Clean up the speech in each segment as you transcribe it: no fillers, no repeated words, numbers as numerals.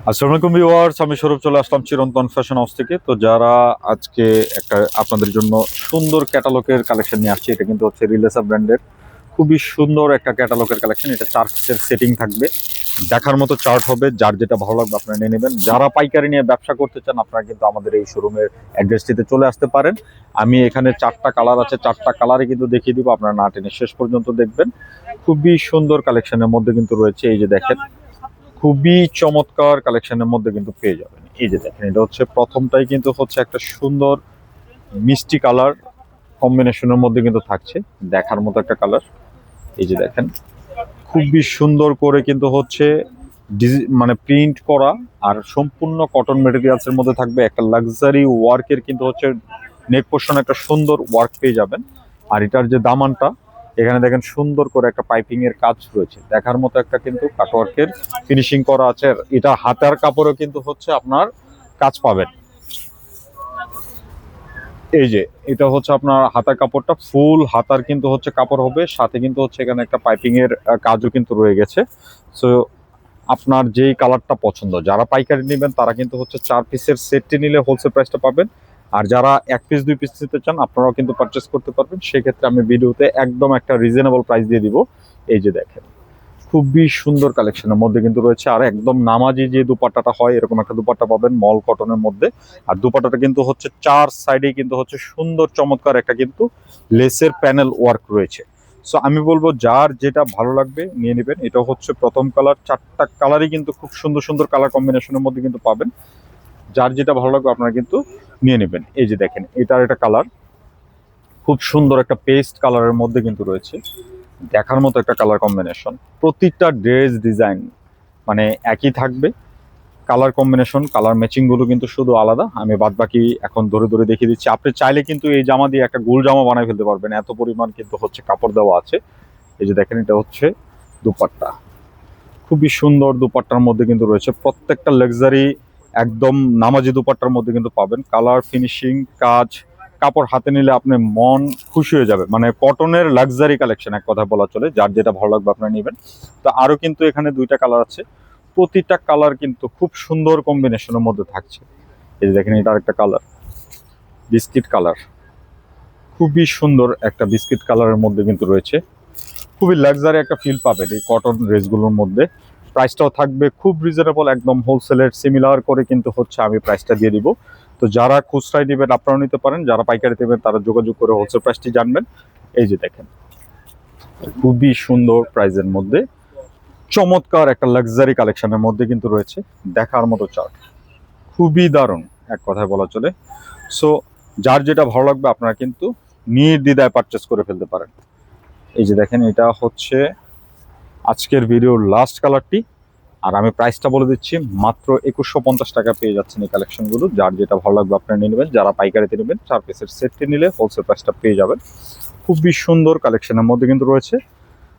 আসসালামু আলাইকুম ভিউয়ার্স, আমি সৌরভ চলে আসলাম চিরন্তন ফ্যাশন হাউস থেকে। তো যারা আজকে একটা আপনাদের জন্য সুন্দর ক্যাটালগের কালেকশন নিয়ে আসছি। এটা কিন্তু হচ্ছে রিলেসা ব্র্যান্ডের খুবই সুন্দর একটা ক্যাটালগের কালেকশন। এটা 4 পিসের সেটিং থাকবে, দেখার মতো চার্ট হবে। যার যেটা ভালো লাগবে আপনারা নিয়ে নেবেন। যারা পাইকারি নিয়ে ব্যবসা করতে চান আপনারা কিন্তু আমাদের এই শোরুমের অ্যাড্রেসটিতে চলে আসতে পারেন। আমি এখানে 4টা কালার আছে, 4টা কালারে কিন্তু দেখিয়ে দিব, আপনারা না টেনে শেষ পর্যন্ত দেখবেন। খুবই সুন্দর কালেকশনের মধ্যে কিন্তু রয়েছে, এই যে দেখেন, খুবই চমৎকার কালেকশনের মধ্যে কিন্তু পেয়ে যাবেন। এই যে দেখেন, এটা হচ্ছে প্রথমটাই কিন্তু হচ্ছে একটা সুন্দর মিষ্টি কালার কম্বিনেশনের মধ্যে কিন্তু থাকছে, দেখার মতো একটা কালার। এই যে দেখেন, খুবই সুন্দর করে কিন্তু হচ্ছে মানে প্রিন্ট করা, আর সম্পূর্ণ কটন মেটেরিয়ালসের মধ্যে থাকবে। একটা লাক্সারি ওয়ার্কের কিন্তু হচ্ছে নেক পোর্শন একটা সুন্দর ওয়ার্ক পেয়ে যাবেন। আর এটার যে দামানটা, এখানে দেখেন সুন্দর করে একটা পাইপিং এর কাজ রয়েছে, দেখার মতো একটা কিন্তু কাটওয়ার্কের ফিনিশিং করা আছে। আর এটা হাতার কাপড়ও কিন্তু হচ্ছে আপনার কাজ পাবেন। এই যে এটা হচ্ছে আপনার হাতার কাপড়টা ফুল হাতার কিন্তু হচ্ছে কাপড় হবে, সাথে কিন্তু হচ্ছে এখানে একটা পাইপিং এর কাজও কিন্তু রয়ে গেছে। সো আপনার যেই কালারটা পছন্দ, যারা পাইকারি নেবেন তারা কিন্তু হচ্ছে 4 পিসের সেটটি নিলে হোলসেল প্রাইসটা পাবেন। আর যারা 1 পিস 2 পিস নিতে চান আপনারাও কিন্তু পারচেস করতে পারবেন। সেক্ষেত্রে আমি ভিডিওতে একদম একটা রিজনেবল প্রাইস দিয়ে দিব। এই যে দেখেন, খুবই সুন্দর কালেকশনের মধ্যে কিন্তু রয়েছে। আর একদম নামাজি যে দুপাট্টাটা হয়, এরকম একটা দুপাট্টা পাবেন মল কটনের মধ্যে। আর দুপাট্টাটা কিন্তু হচ্ছে 4 সাইডে কিন্তু হচ্ছে সুন্দর চমৎকার একটা কিন্তু লেসের প্যানেল ওয়ার্ক রয়েছে। সো আমি বলবো যার যেটা ভালো লাগবে নিয়ে নেবেন। এটা হচ্ছে প্রথম কালার, 4টা কালারই কিন্তু খুব সুন্দর সুন্দর কালার কম্বিনেশনের মধ্যে কিন্তু পাবেন। যার যেটা ভালো লাগবে আপনারা কিন্তু নিয়ে নেবেন। এই যে দেখেন, এটার একটা কালার খুব সুন্দর একটা পেস্ট কালারের মধ্যে কিন্তু রয়েছে, দেখার মতো একটা কালার কম্বিনেশন। প্রতিটা ড্রেস ডিজাইন মানে একই থাকবে, কালার কম্বিনেশন কালার ম্যাচিং গুলো কিন্তু শুধু আলাদা। আমি বাদ বাকি এখন ধরে ধরে দেখিয়ে দিচ্ছি। আপনি চাইলে কিন্তু এই জামা দিয়ে একটা গোল জামা বানাই ফেলতে পারবেন, এত পরিমাণ কিন্তু হচ্ছে কাপড় দেওয়া আছে। এই যে দেখেন, এটা হচ্ছে দুপাট্টা, খুবই সুন্দর দুপাট্টার মধ্যে কিন্তু রয়েছে। প্রত্যেকটা লাক্সারি একদম নামাজি দুপাট্টার মধ্যে কিন্তু পাবেন। কালার ফিনিশিং কাজ, কাপড় হাতে নিলে আপনি মন খুশি হয়ে যাবে। মানে কটনের লাক্সারি কালেকশন এক কথা বলা চলে। যার যেটা ভালো লাগবে আপনারা নেবেন। তো আরো কিন্তু এখানে 2টা কালার আছে, প্রতিটা কালার কিন্তু খুব সুন্দর কম্বিনেশনের মধ্যে থাকছে। এই যে দেখেন, এটা আরেকটা কালার বিস্কিট কালার, খুবই সুন্দর একটা বিস্কিট কালারের মধ্যে কিন্তু রয়েছে। খুবই লাক্সারি একটা ফিল পাবেন এই কটন ড্রেসগুলোর মধ্যে। প্রাইসটাও থাকবে খুব রিজনেবল, একদম হোলসেলের সিমিলার করে কিন্তু হচ্ছে আমি প্রাইসটা দিয়ে দিব। তো যারা খুচরায় নেবেন আপনারাও নিতে পারেন, যারা পাইকারি নেবেন তারা যোগাযোগ করে হোলসেল প্রাইসটি জানবেন। এই যে দেখেন, খুবই সুন্দর প্রাইসের মধ্যে চমৎকার একটা লাক্সারি কালেকশনের মধ্যে কিন্তু রয়েছে, দেখার মতো চার্ট, খুবই দারুণ এক কথায় বলা চলে। সো যার যেটা ভালো লাগবে আপনারা কিন্তু নির্দ্বিধায় পারচেস করে ফেলতে পারেন। এই যে দেখেন, এটা হচ্ছে আজকের ভিডিওর লাস্ট কালারটি। আর আমি প্রাইসটা বলে দিচ্ছি, মাত্র 2150 টাকা পেয়ে যাচ্ছেন এই কালেকশনগুলো। যার যেটা ভালো লাগবে আপনারা নিয়ে নেবেন। যারা পাইকারিতে নেবেন 4 পিসের সেটটি নিলে হোলসেল প্রাইসটা পেয়ে যাবেন। খুবই সুন্দর কালেকশনের মধ্যে কিন্তু রয়েছে,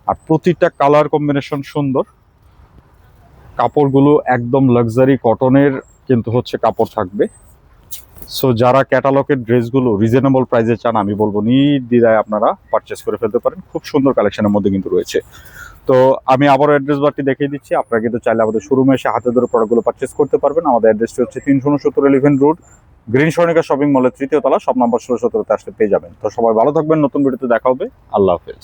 আর প্রতিটা কালার কম্বিনেশন সুন্দর। কাপড়গুলো একদম লাক্সারি কটনের কিন্তু হচ্ছে কাপড় থাকবে। সো যারা ক্যাটালগের ড্রেসগুলো রিজনেবল প্রাইসে চান আমি বলবো নির্দ্বিধায় আপনারা পারচেস করে ফেলতে পারেন। খুব সুন্দর কালেকশনের মধ্যে কিন্তু রয়েছে। তো আমি আবারও অ্যাড্রেস বারটি দেখিয়ে দিচ্ছি, আপনারা কিন্তু চাইলে আমাদের শোরুমে এসে হাতে ধরে প্রোডাক্টগুলো পারচেস করতে পারবেন। আমাদের অ্যাড্রেসটি হচ্ছে 369 এলিভেন্ট রোড, গ্রিন সর্ণিকা শপিং মলের 3য় তলা, শপ নাম্বার 16-17 আসলে পেয়ে যাবেন। তো সবাই ভালো থাকবেন, নতুন ভিডিওতে দেখা হবে। আল্লাহ হাফেজ।